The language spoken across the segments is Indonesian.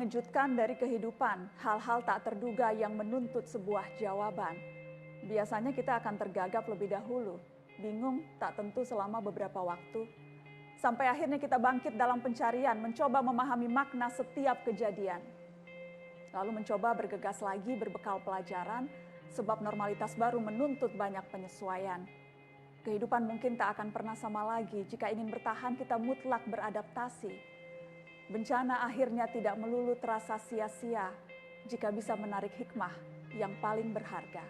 mengejutkan dari kehidupan, hal-hal tak terduga yang menuntut sebuah jawaban. Biasanya kita akan tergagap lebih dahulu, bingung tak tentu selama beberapa waktu. Sampai akhirnya kita bangkit dalam pencarian, mencoba memahami makna setiap kejadian. Lalu mencoba bergegas lagi berbekal pelajaran, sebab normalitas baru menuntut banyak penyesuaian. Kehidupan mungkin tak akan pernah sama lagi jika ingin bertahan kita mutlak beradaptasi. Bencana akhirnya tidak melulu terasa sia-sia jika bisa menarik hikmah yang paling berharga.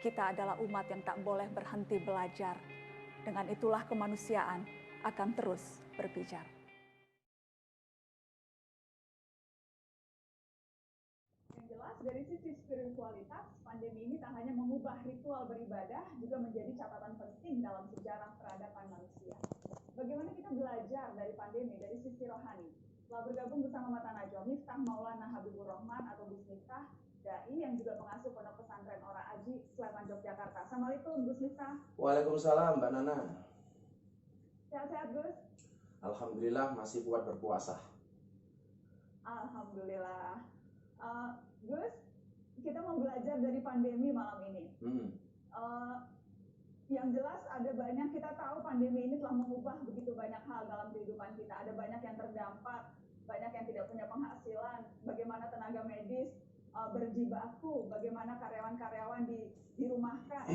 Kita adalah umat yang tak boleh berhenti belajar. Dengan itulah kemanusiaan akan terus berpijar. Yang jelas dari sisi spiritualitas, pandemi ini tak hanya mengubah ritual beribadah, juga menjadi catatan penting dalam sejarah peradaban manusia. Bagaimana kita belajar dari pandemi dari sisi rohani? Telah bergabung bersama Mata Najwa Miftah Maulana Habibur Rahman atau Gus Miftah, dai yang juga pengasuh Pondok Pesantren Ora Aji, Sleman, Yogyakarta. Assalamualaikum Gus Miftah. Waalaikumsalam Mbak Nana. Sehat-sehat Gus? Alhamdulillah masih kuat berpuasa. Alhamdulillah. Gus, kita mau belajar dari pandemi malam ini. Yang jelas ada banyak, kita tahu pandemi ini telah mengubah begitu banyak hal dalam kehidupan kita. Ada banyak yang terdampak, banyak yang tidak punya penghasilan, bagaimana tenaga medis berjibaku, bagaimana karyawan-karyawan dirumahkan.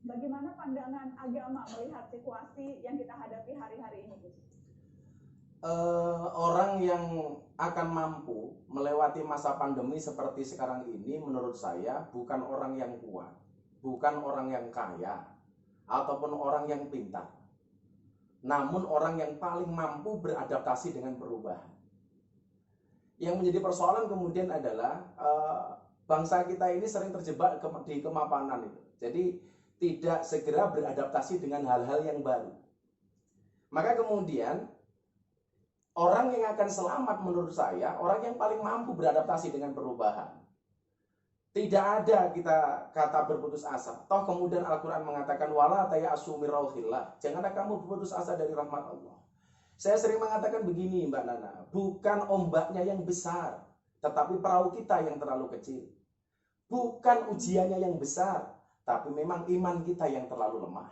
Bagaimana pandangan agama melihat situasi yang kita hadapi hari-hari ini, Gus? Orang yang akan mampu melewati masa pandemi seperti sekarang ini menurut saya bukan orang yang kuat, bukan orang yang kaya, ataupun orang yang pintar, namun orang yang paling mampu beradaptasi dengan perubahan. Yang menjadi persoalan kemudian adalah bangsa kita ini sering terjebak di kemapanan itu. Jadi tidak segera beradaptasi dengan hal-hal yang baru. Maka kemudian orang yang akan selamat menurut saya orang yang paling mampu beradaptasi dengan perubahan. Tidak ada kita kata berputus asa. Toh kemudian Al-Quran mengatakan wala tayasu min rauhillah. Janganlah kamu berputus asa dari rahmat Allah. Saya sering mengatakan begini Mbak Nana, bukan ombaknya yang besar, tetapi perahu kita yang terlalu kecil. Bukan ujiannya yang besar, tapi memang iman kita yang terlalu lemah.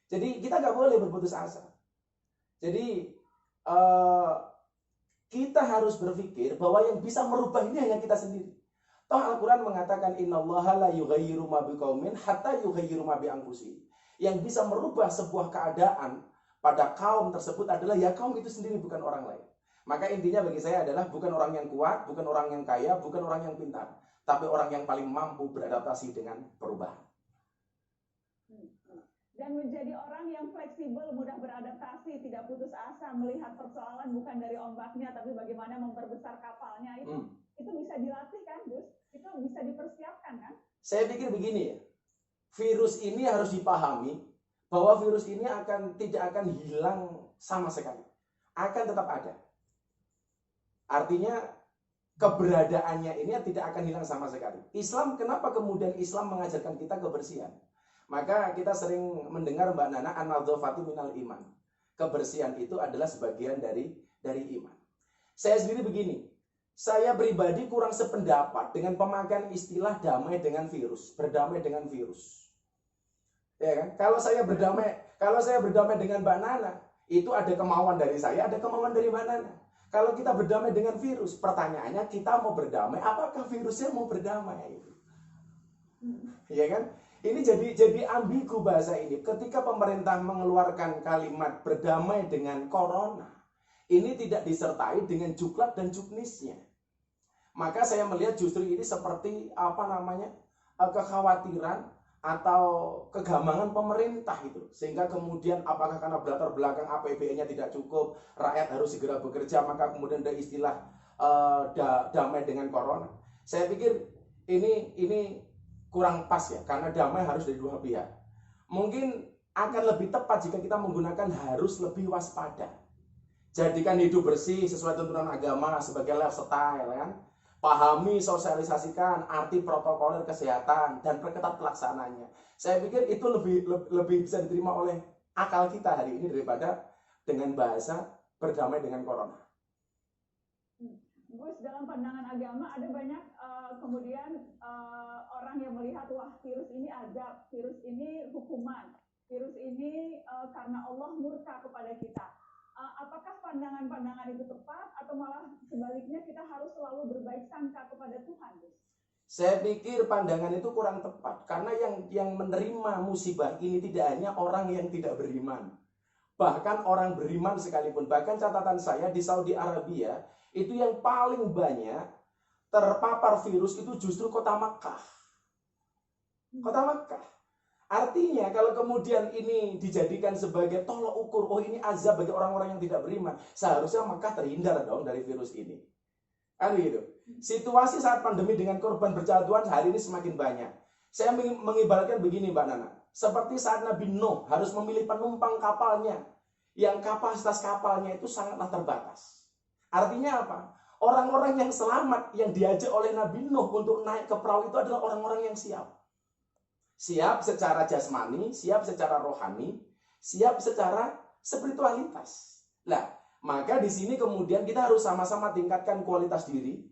Jadi kita nggak boleh berputus asa. Jadi kita harus berpikir bahwa yang bisa merubah ini hanya kita sendiri. Toh Al-Quran mengatakan innallaha la yughayyiru ma biqaumin hatta yughayyiru ma bi anfusihim. Yang bisa merubah sebuah keadaan pada kaum tersebut adalah ya kaum itu sendiri, bukan orang lain. Maka intinya bagi saya adalah bukan orang yang kuat, bukan orang yang kaya, bukan orang yang pintar, tapi orang yang paling mampu beradaptasi dengan perubahan. Dan menjadi orang yang fleksibel, mudah beradaptasi, tidak putus asa, melihat persoalan bukan dari ombaknya, tapi bagaimana memperbesar kapalnya itu bisa dilatih kan, Gus? Itu bisa dipersiapkan kan? Saya pikir begini ya, virus ini harus dipahami bahwa virus ini tidak akan hilang sama sekali, akan tetap ada. Artinya keberadaannya ini tidak akan hilang sama sekali. Islam, kenapa kemudian Islam mengajarkan kita kebersihan? Maka kita sering mendengar Mbak Nana, an-nadzafatu minal iman. Kebersihan itu adalah sebagian dari iman. Saya sendiri begini, saya pribadi kurang sependapat dengan pemakaian istilah damai dengan virus, berdamai dengan virus. Ya kan? Kalau saya berdamai dengan Mbak Nana, itu ada kemauan dari saya, ada kemauan dari Mbak Nana. Kalau kita berdamai dengan virus, pertanyaannya kita mau berdamai, apakah virusnya mau berdamai? Ya kan? Ini jadi ambigu bahasa ini. Ketika pemerintah mengeluarkan kalimat berdamai dengan corona, ini tidak disertai dengan juklat dan juknisnya. Maka saya melihat justru ini seperti kekhawatiran atau kegambangan pemerintah itu. Sehingga kemudian apakah karena latar belakang APBN-nya tidak cukup, rakyat harus segera bekerja, maka kemudian ada istilah damai dengan corona. Saya pikir ini kurang pas ya, karena damai harus dari dua pihak. Mungkin akan lebih tepat jika kita menggunakan harus lebih waspada. Jadikan hidup bersih sesuai tuntunan agama sebagai lifestyle, kan? Pahami, sosialisasikan arti protokoler kesehatan dan perketat pelaksananya. Saya pikir itu lebih bisa diterima oleh akal kita hari ini daripada dengan bahasa berdamai dengan corona. Gus, dalam pandangan agama ada banyak kemudian orang yang melihat wah virus ini azab, virus ini hukuman, virus ini karena Allah murka kepada kita. Apakah pandangan-pandangan itu tepat atau malah sebaliknya kita harus selalu berbaik sangka kepada Tuhan, Gus? Saya pikir pandangan itu kurang tepat karena yang menerima musibah ini tidak hanya orang yang tidak beriman, bahkan orang beriman sekalipun. Bahkan catatan saya di Saudi Arabia itu yang paling banyak terpapar virus itu justru kota Makkah. Kota Makkah. Artinya kalau kemudian ini dijadikan sebagai tolok ukur, oh ini azab bagi orang-orang yang tidak beriman, seharusnya Makkah terhindar dong dari virus ini. Kan gitu. Situasi saat pandemi dengan korban berjatuhan hari ini semakin banyak. Saya mengibaratkan begini Mbak Nana. Seperti saat Nabi Nuh harus memilih penumpang kapalnya, yang kapasitas kapalnya itu sangatlah terbatas. Artinya apa? Orang-orang yang selamat yang diajak oleh Nabi Nuh untuk naik ke perahu itu adalah orang-orang yang siap. Siap secara jasmani, siap secara rohani, siap secara spiritualitas. Nah, maka di sini kemudian kita harus sama-sama tingkatkan kualitas diri,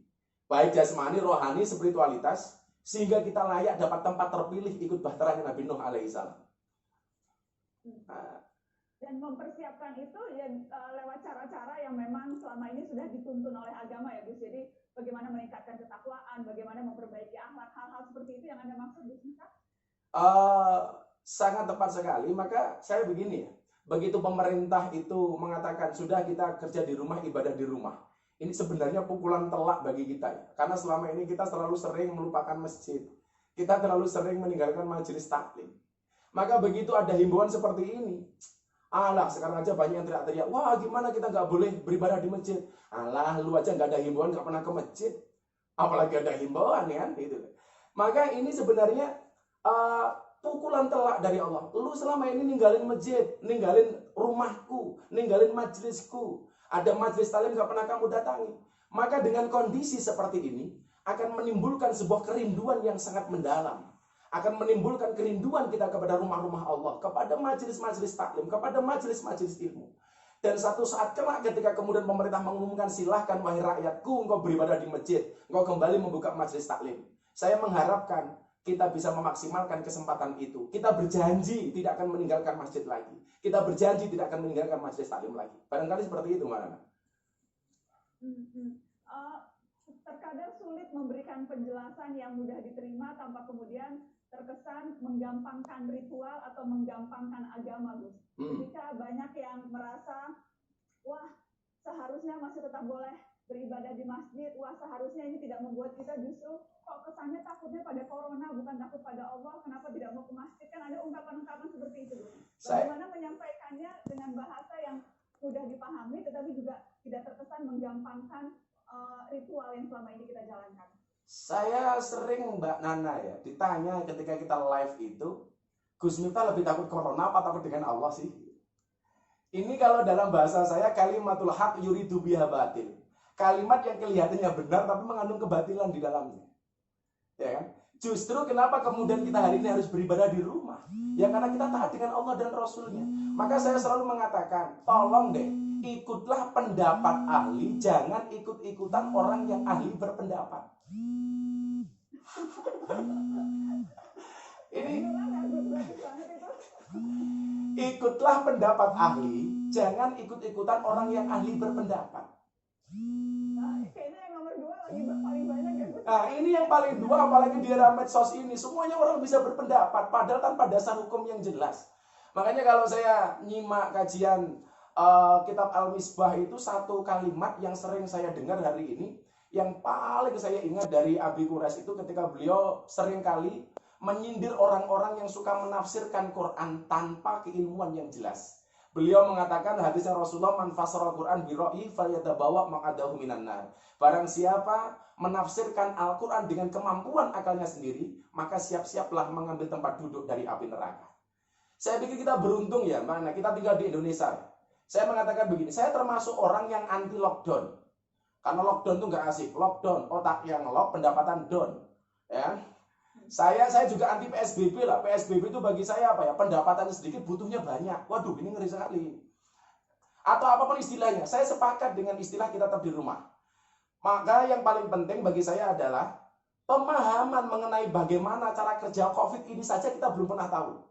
baik jasmani, rohani, spiritualitas, sehingga kita layak dapat tempat terpilih ikut bahteranya Nabi Nuh alaihissalam. Dan mempersiapkan itu ya lewat cara-cara yang memang selama ini sudah dituntun oleh agama ya Gus. Jadi bagaimana meningkatkan ketakwaan, bagaimana memperbaiki akhlak, hal-hal seperti itu yang Anda maksud Gus Miftah? Sangat tepat sekali. Maka saya begini ya, begitu pemerintah itu mengatakan sudah kita kerja di rumah, ibadah di rumah, ini sebenarnya pukulan telak bagi kita ya. Karena selama ini kita terlalu sering melupakan masjid, kita terlalu sering meninggalkan majelis taklim. Maka begitu ada himbauan seperti ini, alah sekarang aja banyak yang teriak-teriak, wah gimana kita nggak boleh beribadah di masjid. Alah lu aja nggak ada himbauan, nggak pernah ke masjid, apalagi ada himbauan ya kan gitu. Maka ini sebenarnya pukulan telak dari Allah. Lu selama ini ninggalin masjid, ninggalin rumahku, ninggalin majelisku, ada majelis taklim nggak pernah kamu datangi. Maka dengan kondisi seperti ini akan menimbulkan sebuah kerinduan yang sangat mendalam. Akan menimbulkan kerinduan kita kepada rumah-rumah Allah, kepada majelis-majelis taklim, kepada majelis-majelis ilmu. Dan satu saat kelak ketika kemudian pemerintah mengumumkan silahkan wahai rakyatku, engkau beribadah di masjid, engkau kembali membuka majelis taklim. Saya mengharapkan kita bisa memaksimalkan kesempatan itu. Kita berjanji tidak akan meninggalkan masjid lagi. Kita berjanji tidak akan meninggalkan majelis taklim lagi. Barangkali seperti itu, Mbak Nana. Terkadang sulit memberikan penjelasan yang mudah diterima tanpa kemudian terkesan menggampangkan ritual atau menggampangkan agama, Gus. Ketika banyak yang merasa, wah seharusnya masih tetap boleh beribadah di masjid, wah seharusnya ini tidak membuat kita justru kok kesannya takutnya pada corona, bukan takut pada Allah, kenapa tidak mau ke masjid? Kan ada ungkapan-ungkapan seperti itu, Gus. Bagaimana menyampaikannya dengan bahasa yang mudah dipahami, tetapi juga tidak terkesan menggampangkan ritual yang selama ini kita jalankan? Saya sering Mbak Nana ya ditanya ketika kita live itu, Gus Miftah lebih takut corona apa takut dengan Allah sih? Ini kalau dalam bahasa saya kalimatul haq yuridu biha batil. Kalimat yang kelihatannya benar tapi mengandung kebatilan di dalamnya. Ya kan? Justru kenapa kemudian kita hari ini harus beribadah di rumah? Ya karena kita taat dengan Allah dan Rasulnya. Maka saya selalu mengatakan, tolong deh, ikutlah pendapat ahli, jangan ikut-ikutan orang yang ahli berpendapat. Ini ikutlah pendapat ahli, jangan ikut-ikutan orang yang ahli berpendapat. Nah ini yang paling dua, apalagi di era medsos ini, semuanya orang bisa berpendapat, padahal tanpa dasar hukum yang jelas. Makanya kalau saya nyimak kajian kitab Al-Misbah itu, satu kalimat yang sering saya dengar hari ini, yang paling saya ingat dari Abi Quraisy itu ketika beliau seringkali menyindir orang-orang yang suka menafsirkan Quran tanpa keilmuan yang jelas. Beliau mengatakan hadisnya Rasulullah, man fasara Quran bi ra'yi falyatabawa maq'adahu minan nar. Barang siapa menafsirkan Al-Quran dengan kemampuan akalnya sendiri, maka siap-siaplah mengambil tempat duduk dari api neraka. Saya pikir kita beruntung ya, mana kita tinggal di Indonesia. Saya mengatakan begini, saya termasuk orang yang anti lockdown. Karena lockdown itu nggak asik. Lockdown, otak yang lock, pendapatan down. Ya. Saya juga anti PSBB lah. PSBB itu bagi saya apa ya? Pendapatannya sedikit, butuhnya banyak. Waduh, ini ngeri sekali. Atau apapun istilahnya. Saya sepakat dengan istilah kita tetap di rumah. Maka yang paling penting bagi saya adalah pemahaman mengenai bagaimana cara kerja COVID ini saja kita belum pernah tahu.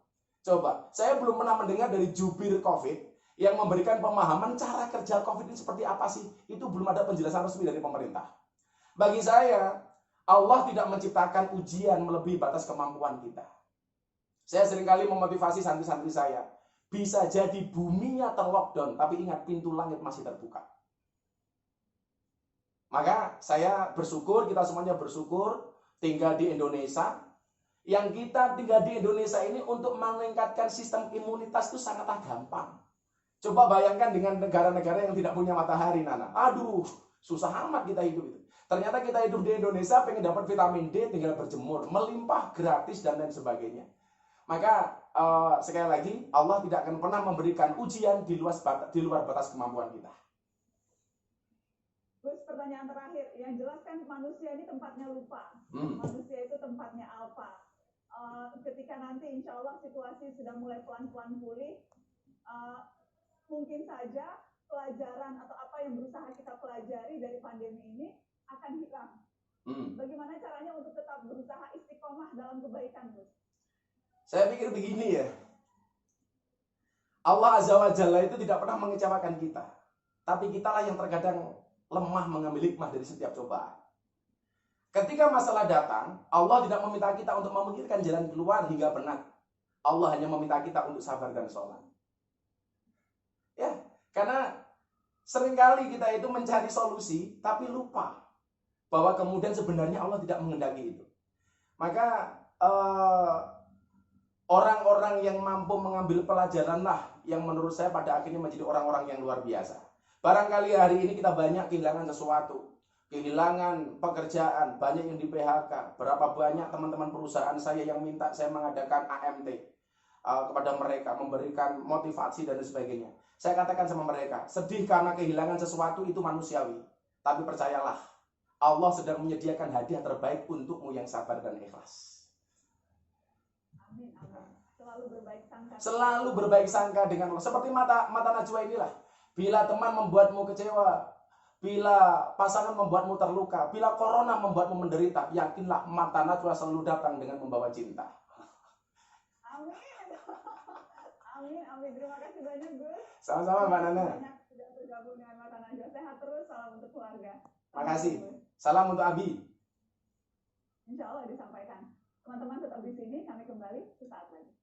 Coba, saya belum pernah mendengar dari jubir COVID yang memberikan pemahaman cara kerja COVID ini seperti apa sih. Itu belum ada penjelasan resmi dari pemerintah. Bagi saya, Allah tidak menciptakan ujian melebihi batas kemampuan kita. Saya seringkali memotivasi santri-santri saya. Bisa jadi buminya terlockdown, tapi ingat pintu langit masih terbuka. Maka saya bersyukur, kita semuanya bersyukur tinggal di Indonesia. Yang kita tinggal di Indonesia ini untuk meningkatkan sistem imunitas itu sangatlah gampang. Coba bayangkan dengan negara-negara yang tidak punya matahari, Nana. Aduh, susah amat kita hidup itu. Ternyata kita hidup di Indonesia, pengen dapat vitamin D, tinggal berjemur. Melimpah, gratis, dan lain sebagainya. Maka sekali lagi, Allah tidak akan pernah memberikan ujian di luar batas kemampuan kita. Gus, pertanyaan terakhir. Yang jelas kan manusia ini tempatnya lupa. Manusia itu tempatnya alfa. Ketika nanti insya Allah situasi sudah mulai pelan-pelan pulih, mungkin saja pelajaran atau apa yang berusaha kita pelajari dari pandemi ini akan hilang. Bagaimana caranya untuk tetap berusaha istiqomah dalam kebaikan, Gus? Saya pikir begini ya. Allah Azza wa Jalla itu tidak pernah mengecewakan kita. Tapi kitalah yang terkadang lemah mengambil hikmah dari setiap cobaan. Ketika masalah datang, Allah tidak meminta kita untuk memikirkan jalan keluar hingga penat. Allah hanya meminta kita untuk sabar dan sholat. Ya, karena seringkali kita itu mencari solusi, tapi lupa bahwa kemudian sebenarnya Allah tidak menghendaki itu. Maka orang-orang yang mampu mengambil pelajaranlah yang menurut saya pada akhirnya menjadi orang-orang yang luar biasa. Barangkali hari ini kita banyak kehilangan sesuatu. Kehilangan pekerjaan, banyak yang di PHK. Berapa banyak teman-teman perusahaan saya yang minta saya mengadakan AMT kepada mereka, memberikan motivasi dan sebagainya. Saya katakan sama mereka, sedih karena kehilangan sesuatu itu manusiawi. Tapi percayalah, Allah sedang menyediakan hadiah terbaik untukmu yang sabar dan ikhlas. Amin, amin. Selalu berbaik sangka. Selalu berbaik sangka dengan Allah. Seperti mata najwa inilah. Bila teman membuatmu kecewa, bila pasangan membuatmu terluka, bila corona membuatmu menderita, yakinlah mata najwa selalu datang dengan membawa cinta. Amin. Amin, amin. Terima kasih banyak, Gus. Sama-sama, Mbak Nana. Banyak sudah bergabung dengan Mata Najwa. Sehat terus, salam untuk keluarga. Makasih. Salam untuk Abi. Insya Allah disampaikan. Teman-teman tetap di sini, kami kembali sesaat lagi.